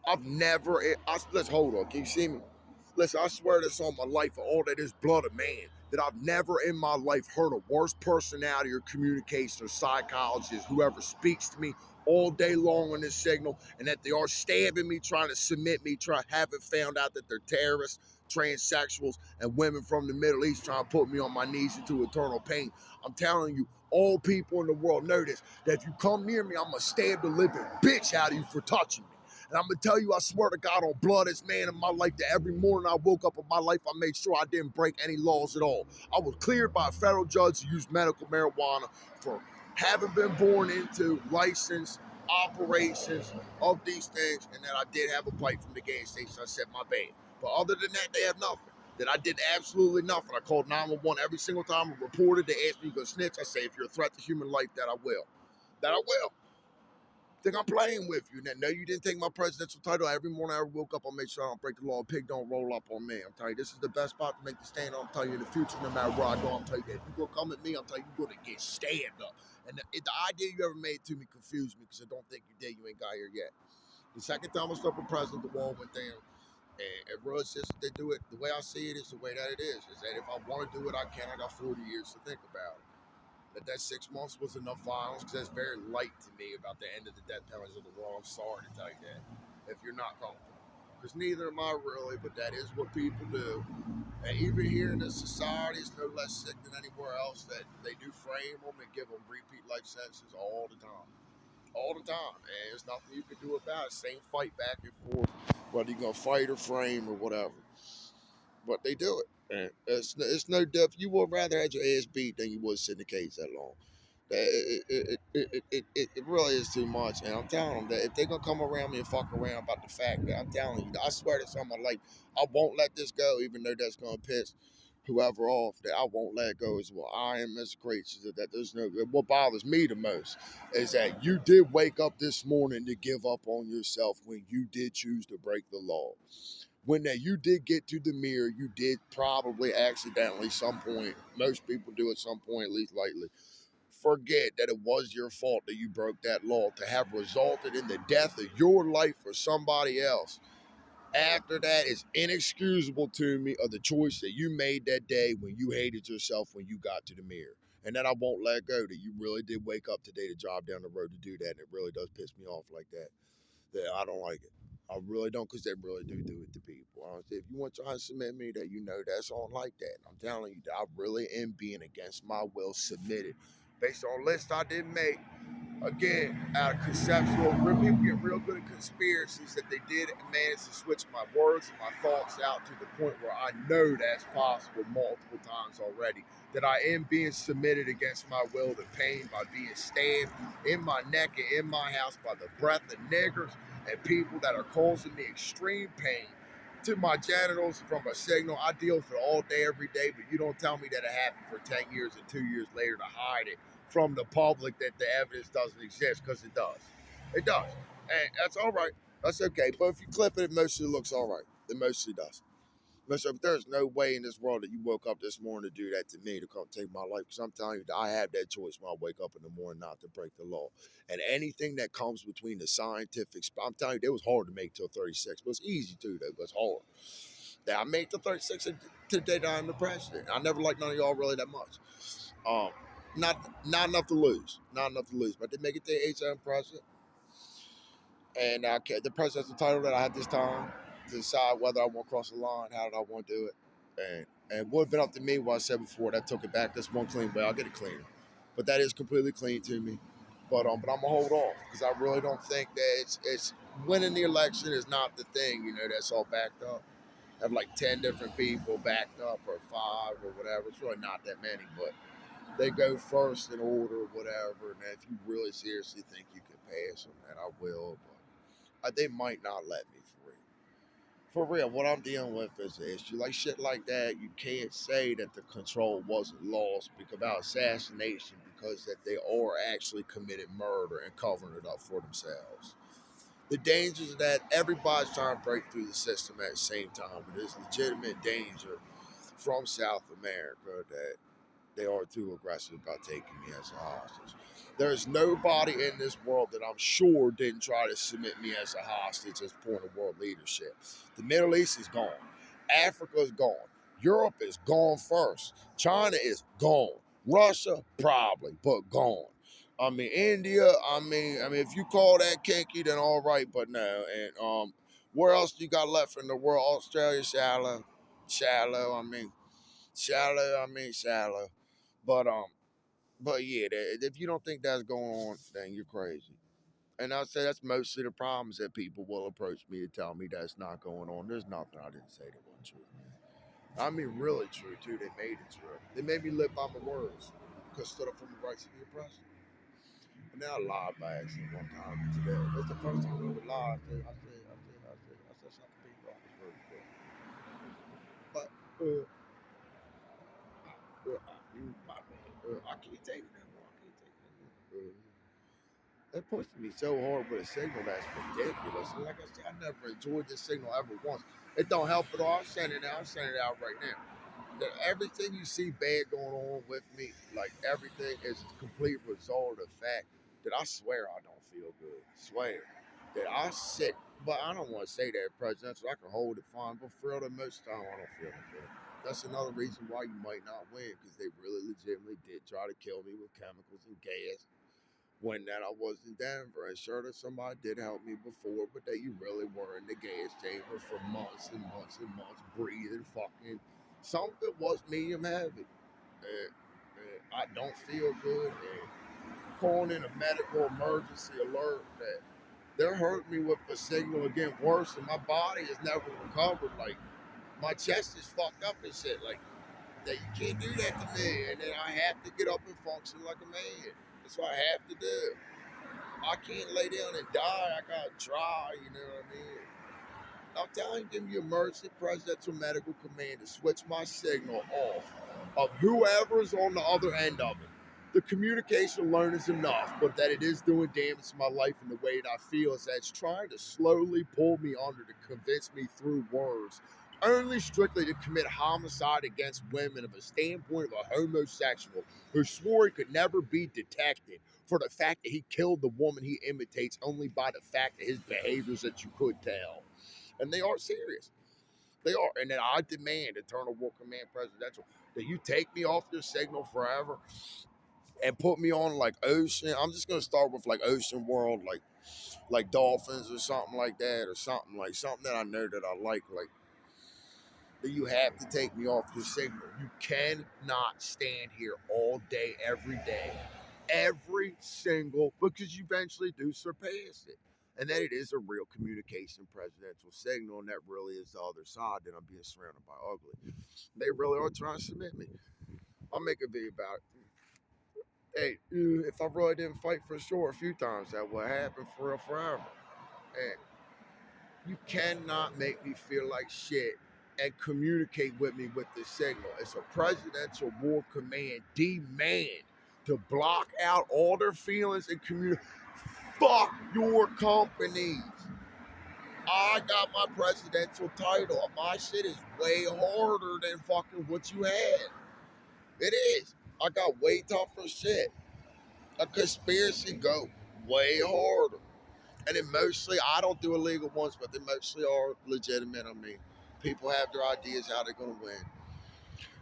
I've never, let's hold on, can you see me? Listen, I swear this on my life for all that is blood of man, that I've never in my life heard a worse personality or communication or psychologist, whoever speaks to me all day long on this signal, and that they are stabbing me, trying to submit me, haven't found out that they're terrorists, transsexuals, and women from the Middle East trying to put me on my knees into eternal pain. I'm telling you, all people in the world know this, that if you come near me, I'm going to stab the living bitch out of you for touching me. And I'm going to tell you, I swear to God on blood as man in my life, that every morning I woke up in my life, I made sure I didn't break any laws at all. I was cleared by a federal judge to use medical marijuana for having been born into licensed operations of these things, and that I did have a pipe from the gas station. I said my bad. But other than that, they have nothing. That I did absolutely nothing. I called 911 every single time I reported. They asked me to go snitch. I say, if you're a threat to human life, that I will. That I will. Think I'm playing with you. No, you didn't take my presidential title. Every morning I woke up, I make sure I don't break the law. A pig don't roll up on me. I'm telling you, this is the best spot to make the stand. I'm telling you, in the future, no matter where I go, I'm telling you that if you gonna come at me, I'm telling you, you're gonna get stabbed up. And the idea you ever made to me confused me, because I don't think you did. You ain't got here yet. The second time I was up for president, the wall went down. And really, just they do it. The way I see it is the way that it is. Is that if I want to do it, I can. I got 40 years to think about it. That 6 months was enough violence, because that's very light to me about the end of the death penalties of the world. I'm sorry to tell you that, if you're not comfortable. Because neither am I really, but that is what people do. And even here in this society, it's no less sick than anywhere else, that they do frame them and give them repeat life sentences all the time. All the time. And there's nothing you can do about it. Same fight back and forth, whether you're going to fight or frame or whatever. But they do it. And it's no different. You would rather have your ass beat than you would sit in the cage that long. It really is too much. And I'm telling them that if they're going to come around me and fuck around about the fact that, I'm telling you, I swear to someone, like, I won't let this go, even though that's going to piss whoever off, that I won't let go as well. I am as gracious that there's no. What bothers me the most is that you did wake up this morning to give up on yourself when you did choose to break the law. When that you did get to the mirror, you did probably accidentally some point. Most people do at some point, at least lately. Forget that it was your fault that you broke that law to have resulted in the death of your life or somebody else. After that is inexcusable to me of the choice that you made that day when you hated yourself when you got to the mirror. And that I won't let go, that you really did wake up today to drive down the road to do that. And it really does piss me off like that. That I don't like it. I really don't, because they really do it to people. Honestly, if you want to try and submit me, that you know that's on like that. I'm telling you that I really am being against my will submitted based on lists I didn't make. Again, out of conceptual, real people get real good at conspiracies, that they did manage to switch my words and my thoughts out to the point where I know that's possible multiple times already. That I am being submitted against my will to pain by being stabbed in my neck and in my house by the breath of niggers and people that are causing me extreme pain to my genitals from a signal. I deal with it all day, every day, but you don't tell me that it happened for 10 years and 2 years later to hide it from the public, that the evidence doesn't exist, because it does. It does. And that's all right. That's okay. But if you clip it, it mostly looks all right. It mostly does. So there's no way in this world that you woke up this morning to do that to me, to come take my life. Because I'm telling you, that I have that choice when I wake up in the morning not to break the law. And anything that comes between the scientific, I'm telling you, it was hard to make till 36, but it's easy too, though. But it's hard. Yeah, I made till 36 today that I'm the president. I never liked none of y'all really that much. Um, not enough to lose. Not enough to lose. But they make it to age I'm president. And the presidential title that I had this time to decide whether I want to cross the line, how did I want to do it. And it would have been up to me, what I said before, that took it back. That's one clean way. I'll get it cleaner. But that is completely clean to me. But I'm gonna hold off, because I really don't think that it's winning the election is not the thing, that's all backed up. Have like 10 different people backed up, or 5 or whatever. It's really not that many, but they go first in order or whatever. And if you really seriously think you can pass them, then I will. But they might not let me, for real. For real, what I'm dealing with is an issue. Like shit like that, you can't say that the control wasn't lost about assassination, because that they are actually committed murder and covering it up for themselves. The dangers of that, everybody's trying to break through the system at the same time, but there's legitimate danger from South America they are too aggressive about taking me as a hostage. There's nobody in this world that I'm sure didn't try to submit me as a hostage as point of world leadership. The Middle East is gone. Africa is gone. Europe is gone first. China is gone. Russia, probably, but gone. I mean, India, I mean, if you call that kinky, then all right, but no. And where else you got left in the world? Australia, shallow, shallow. Shallow. But yeah, if you don't think that's going on, then you're crazy. And I'll say that's mostly the problems that people will approach me to tell me that's not going on. There's nothing I didn't say that wasn't true, man. I mean, really true too. They made it true. They made me live by my words. Because stood up for my rights to be a president. And then I lied by accident one time today. That's the first time I ever lied. I said something big wrong. Very quick. But my bad. I can't take it no more. I can't take it no more. They pushed me so hard with a signal that's ridiculous. And like I said, I never enjoyed this signal ever once. It don't help at all. I'm sending it out. I'm sending it out right now. That everything you see bad going on with me, like everything is a complete result of the fact that I swear I don't feel good. Swear that I sit, but I don't want to say that presidential. I can hold it fine, but for the most time, I don't feel that good. That's another reason why you might not win because they really legitimately did try to kill me with chemicals and gas when that I was in Denver. And sure that somebody did help me before, but that you really were in the gas chamber for months and months and months, breathing fucking. Some of it was medium heavy. I don't feel good. And calling in a medical emergency alert that they're hurting me with a signal again worse, and my body has never recovered. Like my chest is fucked up and shit. Like that you can't do that to me, and then I have to get up and function like a man. That's what I have to do. I can't lay down and die. I gotta try. You know what I mean? I'm telling you, give me emergency presidential medical command to switch my signal off of whoever's on the other end of it. The communication learn is enough, but that it is doing damage to my life in the way that I feel is that it's trying to slowly pull me under to convince me through words, only strictly to commit homicide against women of a standpoint of a homosexual who swore he could never be detected for the fact that he killed the woman he imitates only by the fact of his behaviors that you could tell. And they are serious. They are. And then I demand Eternal War Command Presidential that you take me off your signal forever and put me on like Ocean. I'm just gonna start with like Ocean World, like Dolphins or something like that, or something that I know that I like that you have to take me off your signal. You cannot stand here all day, every single, because you eventually do surpass it. And that it is a real communication presidential signal, and that really is the other side that I'm being surrounded by ugly. They really are trying to submit me. I'll make a video about it. Hey, if I really didn't fight for sure a few times, that would happen for real forever. And you cannot make me feel like shit and communicate with me with the signal. It's a presidential war command demand to block out all their feelings and communicate. Fuck your companies. I got my presidential title. My shit is way harder than fucking what you had. It is. I got way tougher shit. A conspiracy go way harder. And it mostly, I don't do illegal ones, but they mostly are legitimate. I mean, people have their ideas how they're going to win.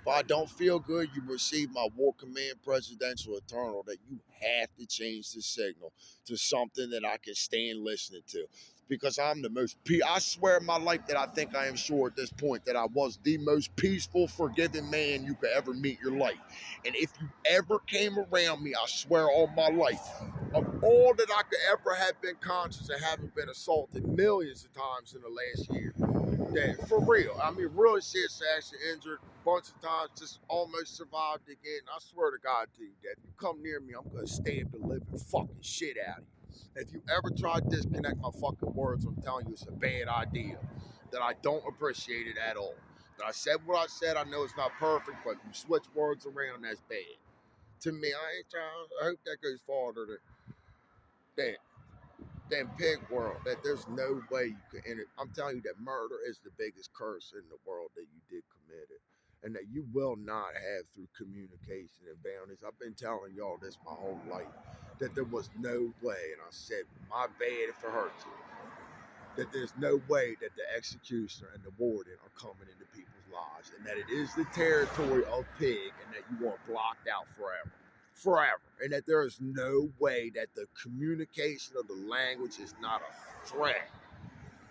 But I don't feel good. You receive my War Command Presidential Eternal that you have to change the signal to something that I can stand listening to. Because I'm the most, I swear in my life that I think I am sure at this point that I was the most peaceful, forgiving man you could ever meet in your life. And if you ever came around me, I swear all my life, of all that I could ever have been conscious of having been assaulted millions of times in the last year, that for real, I mean, really serious accident, injured a bunch of times, just almost survived again. I swear to God to you that if you come near me, I'm gonna stab the living fucking shit out of you. If you ever try to disconnect my fucking words, I'm telling you it's a bad idea. That I don't appreciate it at all. That I said what I said, I know it's not perfect, but you switch words around, that's bad. To me, I ain't trying, I hope that goes farther than pig world. That there's no way you can end it. I'm telling you that murder is the biggest curse in the world that you did commit it. and that you will not have through communication and boundaries. I've been telling y'all this my whole life, that there was no way, and I said, my bad if it hurts you, that there's no way that the executioner and the warden are coming into people's lives, and that it is the territory of Pig, and that you are blocked out forever. Forever. And that there is no way that the communication of the language is not a threat